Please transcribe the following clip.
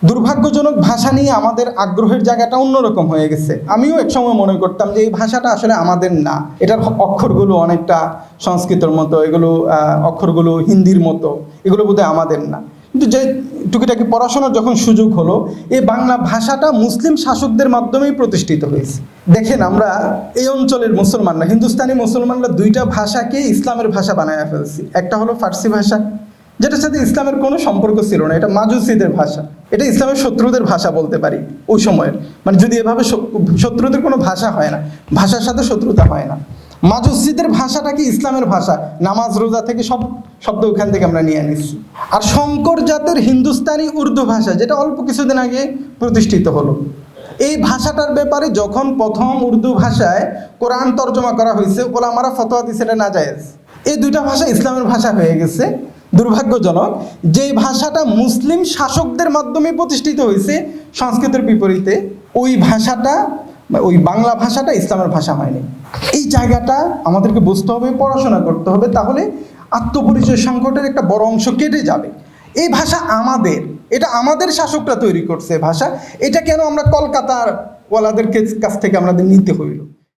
দুর্ভাগ্যজনক ভাষা নিয়ে আমাদের আগ্রহের জায়গাটা অন্যরকম হয়ে গেছে। আমিও একসময় মনে করতাম যে এই ভাষাটা আসলে আমাদের না, এটার অক্ষরগুলো অনেকটা সংস্কৃতের মতো, এগুলো অক্ষরগুলো হিন্দির মতো, এগুলো বোধহয় আমাদের না। কিন্তু যে টুকিটাকি পড়াশোনার যখন সুযোগ হলো, এই বাংলা ভাষাটা মুসলিম শাসকদের মাধ্যমেই প্রতিষ্ঠিত হয়েছে। দেখেন, আমরা এই অঞ্চলের মুসলমানরা, হিন্দুস্তানি মুসলমানরা দুইটা ভাষাকে ইসলামের ভাষা বানায় ফেলছি। একটা হলো ফার্সি ভাষা, যেটার সাথে ইসলামের কোনো সম্পর্ক ছিল না, এটা মাজুসিদের ভাষা, এটা ইসলামের শত্রুদের ভাষা বলতে পারি ওই সময়ের। মানে যদি এভাবে শত্রুদের কোনো ভাষা হয় না, ভাষার সাথে শত্রুতা হয় না। মাজুসিদের ভাষাটা কি ইসলামের ভাষা, নামাজ রোজা থেকে সব শব্দ ওখান থেকে আমরা নিয়ে নিচ্ছি। আর শঙ্কর জাতের হিন্দুস্তানি উর্দু ভাষা, যেটা অল্প কিছুদিন আগে প্রতিষ্ঠিত হলো, এই ভাষাটার ব্যাপারে যখন প্রথম উর্দু ভাষায় কোরআন তর্জমা করা হয়েছে, ওলামারা ফতোয়া দিয়েছে এটা নাজায়েজ। এই দুইটা ভাষা ইসলামের ভাষা হয়ে গেছে। দুর্ভাগ্যজনক, যে ভাষাটা মুসলিম শাসকদের মাধ্যমে প্রতিষ্ঠিত হয়েছে সংস্কৃতের বিপরীতে, ওই ভাষাটা, ওই বাংলা ভাষাটা ইসলামের ভাষা হয়নি। এই জায়গাটা আমাদেরকে বুঝতে হবে, পড়াশোনা করতে হবে, তাহলে আত্মপরিচয় সংকটের একটা বড় অংশ কেটে যাবে। এই ভাষা আমাদের, এটা আমাদের শাসকরা তৈরি করছে ভাষা, এটা কেন আমরা কলকাতার ওয়ালাদের কাছ থেকে আমাদের নিতে হইল?